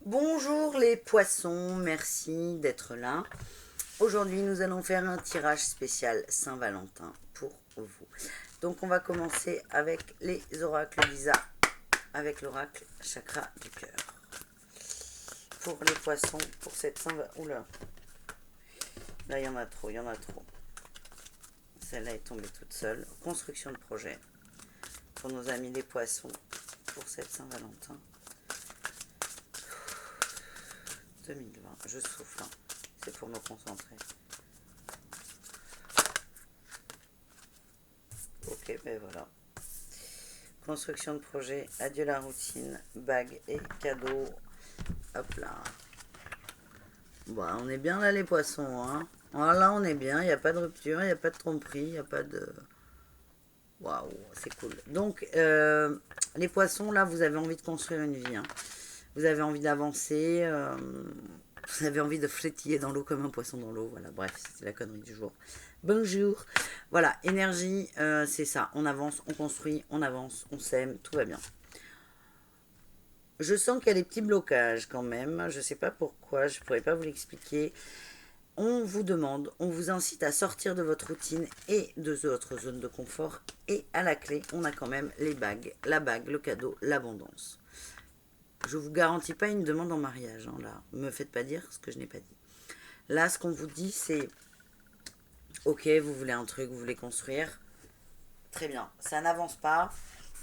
Bonjour les poissons, merci d'être là. Aujourd'hui, nous allons faire un tirage spécial Saint-Valentin pour vous. Donc, on va commencer avec les oracles Lisa, avec l'oracle chakra du cœur. Pour les poissons, pour cette Saint-Valentin. Oula, là, il y en a trop, il y en a trop. Celle-là est tombée toute seule. Construction de projet pour nos amis les poissons pour cette Saint-Valentin 2020. Je souffle, hein. C'est pour me concentrer. Ok, ben voilà. Construction de projet, adieu la routine, bague et cadeaux. Hop là. Bon, on est bien là les poissons, hein. Voilà, on est bien, il n'y a pas de rupture, il n'y a pas de tromperie, il n'y a pas de... Waouh, c'est cool. Donc, les poissons, là, vous avez envie de construire une vie, hein. Vous avez envie d'avancer, vous avez envie de flétiller dans l'eau comme un poisson dans l'eau. Voilà, bref, c'est la connerie du jour. Bonjour. Voilà, énergie, c'est ça. On avance, on construit, on avance, on sème, tout va bien. Je sens qu'il y a des petits blocages quand même. Je ne sais pas pourquoi, je ne pourrais pas vous l'expliquer. On vous demande, on vous incite à sortir de votre routine et de votre zone de confort. Et à la clé, on a quand même les bagues, la bague, le cadeau, l'abondance. Je ne vous garantis pas une demande en mariage, hein, là. Ne me faites pas dire ce que je n'ai pas dit. Là, ce qu'on vous dit, c'est ok, vous voulez un truc, vous voulez construire. Très bien. Ça n'avance pas.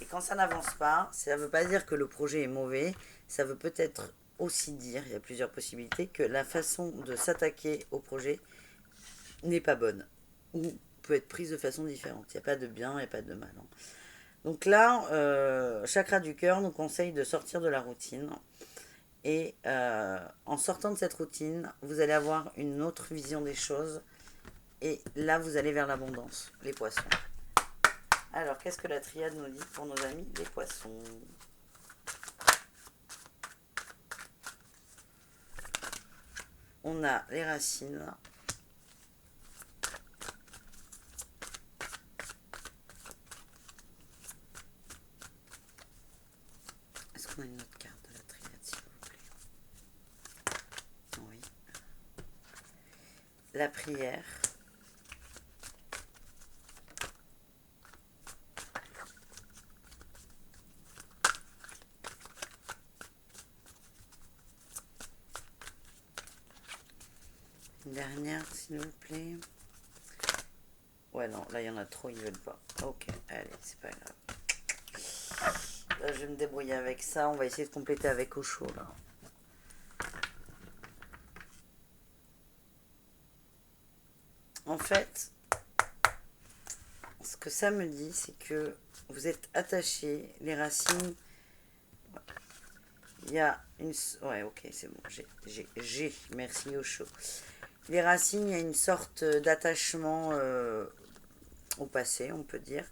Et quand ça n'avance pas, ça ne veut pas dire que le projet est mauvais. Ça veut peut-être aussi dire, il y a plusieurs possibilités, que la façon de s'attaquer au projet n'est pas bonne. Ou peut être prise de façon différente. Il n'y a pas de bien, il n'y a pas de mal, hein. Donc là, chakra du cœur nous conseille de sortir de la routine. Et en sortant de cette routine, vous allez avoir une autre vision des choses. Et là, vous allez vers l'abondance, les poissons. Alors, qu'est-ce que la triade nous dit pour nos amis les poissons? On a les racines. Est-ce qu'on a une autre carte de la triade, s'il vous plaît? Oui. La prière. Une dernière, s'il vous plaît. Ouais, non, là, il y en a trop, ils veulent pas. Ok, allez, c'est pas grave. Là, je vais me débrouiller avec ça. On va essayer de compléter avec au chaud, là. En fait, ce que ça me dit, c'est que vous êtes attachés, les racines. Il y a une... Ouais, ok, c'est bon, j'ai, merci au chaud. Les racines, il y a une sorte d'attachement au passé, on peut dire.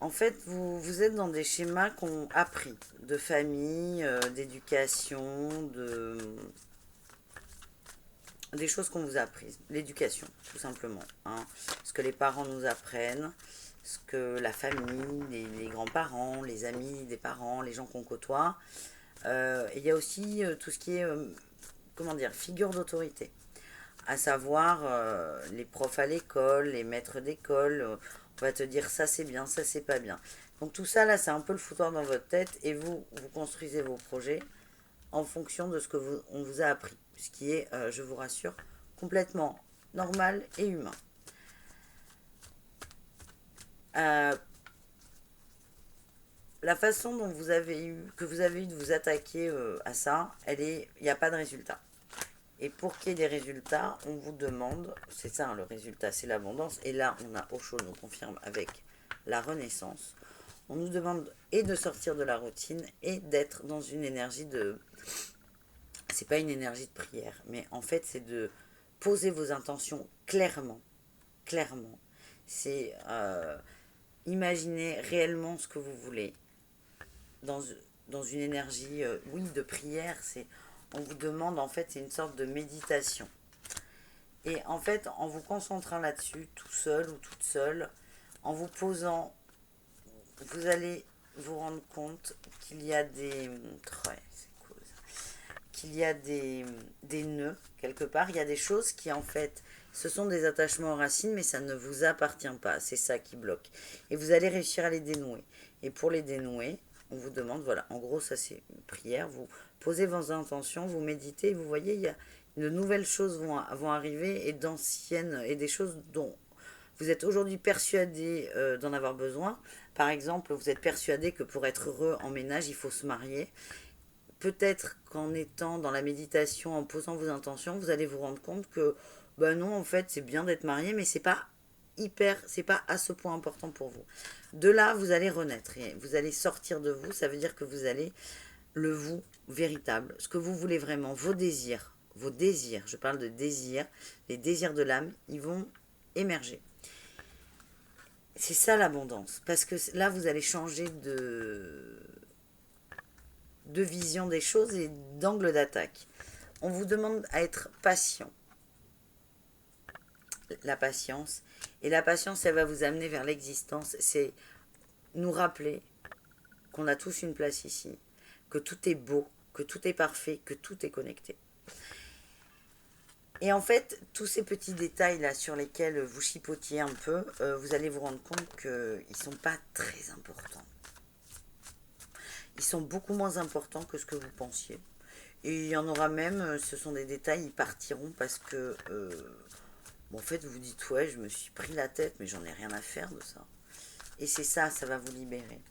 En fait, vous êtes dans des schémas qu'on a appris, de famille, d'éducation, des choses qu'on vous a apprises. L'éducation, tout simplement, hein. Ce que les parents nous apprennent, ce que la famille, les grands-parents, les amis des parents, les gens qu'on côtoie. Il y a aussi tout ce qui est, comment dire, figure d'autorité. À savoir les profs à l'école, les maîtres d'école. On va te dire ça c'est bien, ça c'est pas bien. Donc tout ça là, c'est un peu le foutoir dans votre tête et vous construisez vos projets en fonction de ce que on vous a appris. Ce qui est, je vous rassure, complètement normal et humain. Euh, la façon dont que vous avez eu de vous attaquer à ça, il n'y a pas de résultat. Et pour qu'il y ait des résultats, on vous demande, c'est ça, hein, le résultat, c'est l'abondance. Et là, on a Osho nous confirme avec la renaissance. On nous demande et de sortir de la routine et d'être dans une énergie de... C'est pas une énergie de prière, mais en fait, c'est de poser vos intentions clairement. Clairement. C'est imaginer réellement ce que vous voulez. Dans, dans une énergie, oui, de prière, c'est... On vous demande, en fait, c'est une sorte de méditation. Et en fait, en vous concentrant là-dessus, tout seul ou toute seule, en vous posant, vous allez vous rendre compte qu'il y a des... Ouais, c'est cool. qu'il y a des nœuds quelque part. Il y a des choses qui en fait, ce sont des attachements aux racines, mais ça ne vous appartient pas. C'est ça qui bloque. Et vous allez réussir à les dénouer. Et pour les dénouer, on vous demande, voilà, en gros ça c'est une prière, vous posez vos intentions, vous méditez, vous voyez, il y a de nouvelles choses vont arriver et d'anciennes, et des choses dont vous êtes aujourd'hui persuadé d'en avoir besoin. Par exemple, vous êtes persuadé que pour être heureux en ménage, il faut se marier. Peut-être qu'en étant dans la méditation, en posant vos intentions, vous allez vous rendre compte que, ben non, en fait, c'est bien d'être marié, mais c'est pas à ce point important pour vous. De là, vous allez renaître et vous allez sortir de vous. Ça veut dire que vous allez le vous véritable, ce que vous voulez vraiment, vos désirs, je parle de désirs, les désirs de l'âme, ils vont émerger. C'est ça l'abondance, parce que là, vous allez changer de vision des choses et d'angle d'attaque. On vous demande à être patient. La patience. Et la patience, elle va vous amener vers l'existence. C'est nous rappeler qu'on a tous une place ici, que tout est beau, que tout est parfait, que tout est connecté. Et en fait, tous ces petits détails-là sur lesquels vous chipotiez un peu, vous allez vous rendre compte qu'ils ne sont pas très importants. Ils sont beaucoup moins importants que ce que vous pensiez. Et il y en aura même, ce sont des détails, ils partiront parce que, en fait, vous vous dites, ouais, je me suis pris la tête, mais j'en ai rien à faire de ça. Et c'est ça, ça va vous libérer.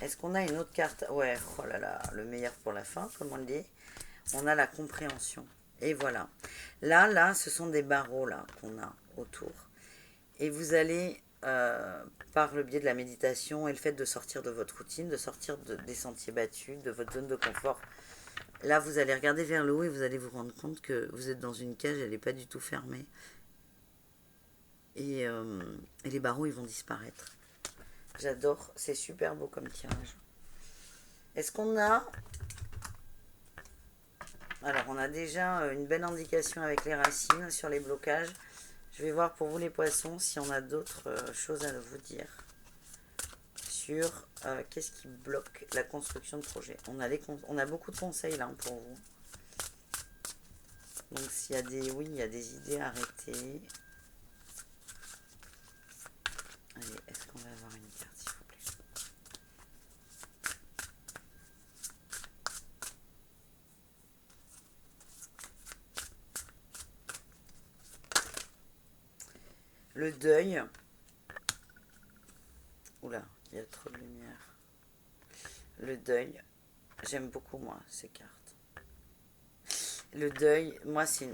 Est-ce qu'on a une autre carte? Ouais, oh là là, le meilleur pour la fin, comme on le dit. On a la compréhension. Et voilà. Là, ce sont des barreaux là qu'on a autour. Et vous allez, par le biais de la méditation et le fait de sortir de votre routine, de sortir des sentiers battus, de votre zone de confort, là, vous allez regarder vers le haut et vous allez vous rendre compte que vous êtes dans une cage, elle n'est pas du tout fermée. Et les barreaux, ils vont disparaître. J'adore, c'est super beau comme tirage. Est-ce qu'on a... Alors, on a déjà une belle indication avec les racines sur les blocages. Je vais voir pour vous les poissons si on a d'autres choses à vous dire sur qu'est-ce qui bloque la construction de projet. On a beaucoup de conseils là pour vous. Donc, s'il y a des... Oui, il y a des idées arrêtées. Allez, est-ce qu'on va avoir une carte, s'il vous plaît? Le deuil. Oula, il y a trop de lumière. Le deuil. J'aime beaucoup, moi, ces cartes. Le deuil, moi, c'est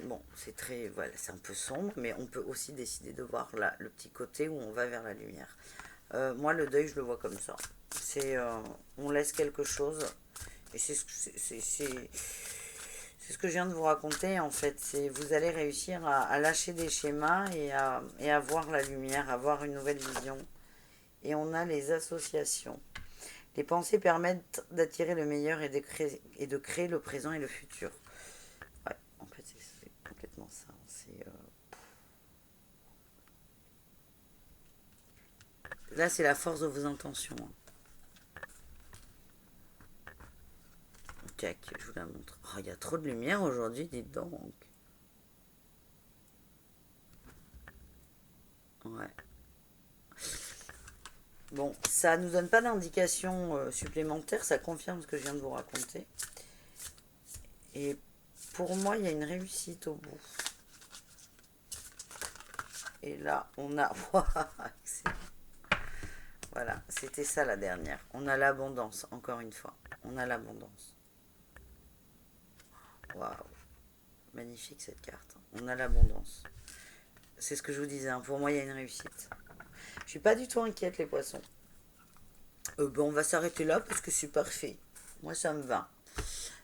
très... Voilà, c'est un peu sombre, mais on peut aussi décider de voir là, le petit côté où on va vers la lumière. Moi, le deuil, je le vois comme ça. C'est... on laisse quelque chose. Et c'est ce que je viens de vous raconter, en fait. C'est vous allez réussir à lâcher des schémas et à voir la lumière, à voir une nouvelle vision. Et on a les associations. Les pensées permettent d'attirer le meilleur et de créer le présent et le futur. Ouais, en fait, c'est complètement ça. Là, c'est la force de vos intentions. Tac, je vous la montre. Oh, il y a trop de lumière aujourd'hui, dites donc. Ouais. Bon, ça ne nous donne pas d'indication supplémentaire, ça confirme ce que je viens de vous raconter. Et pour moi, il y a une réussite au bout. Et là, on a... Voilà, c'était ça la dernière. On a l'abondance, encore une fois. On a l'abondance. Waouh. Magnifique cette carte. On a l'abondance. C'est ce que je vous disais, hein. Pour moi, il y a une réussite. Je suis pas du tout inquiète, les poissons. Bon, on va s'arrêter là parce que c'est parfait. Moi, ça me va.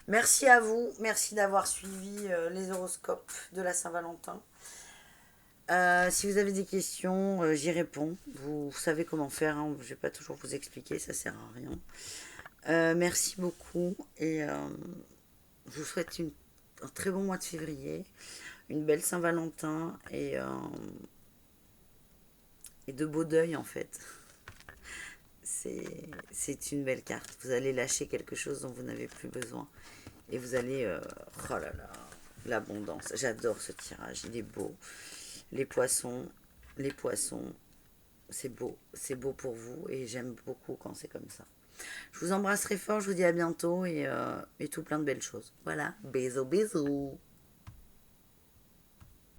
Merci à vous. Merci d'avoir suivi les horoscopes de la Saint-Valentin. Si vous avez des questions, j'y réponds. Vous savez comment faire. Hein. Je ne vais pas toujours vous expliquer, ça sert à rien. Merci beaucoup et je vous souhaite un très bon mois de février, une belle Saint-Valentin et de beaux deuils en fait. C'est une belle carte. Vous allez lâcher quelque chose dont vous n'avez plus besoin Et vous allez... oh là là, l'abondance. J'adore ce tirage, il est beau. Les poissons, c'est beau pour vous et j'aime beaucoup quand c'est comme ça. Je vous embrasse très fort, je vous dis à bientôt et tout plein de belles choses. Voilà, bisous bisous.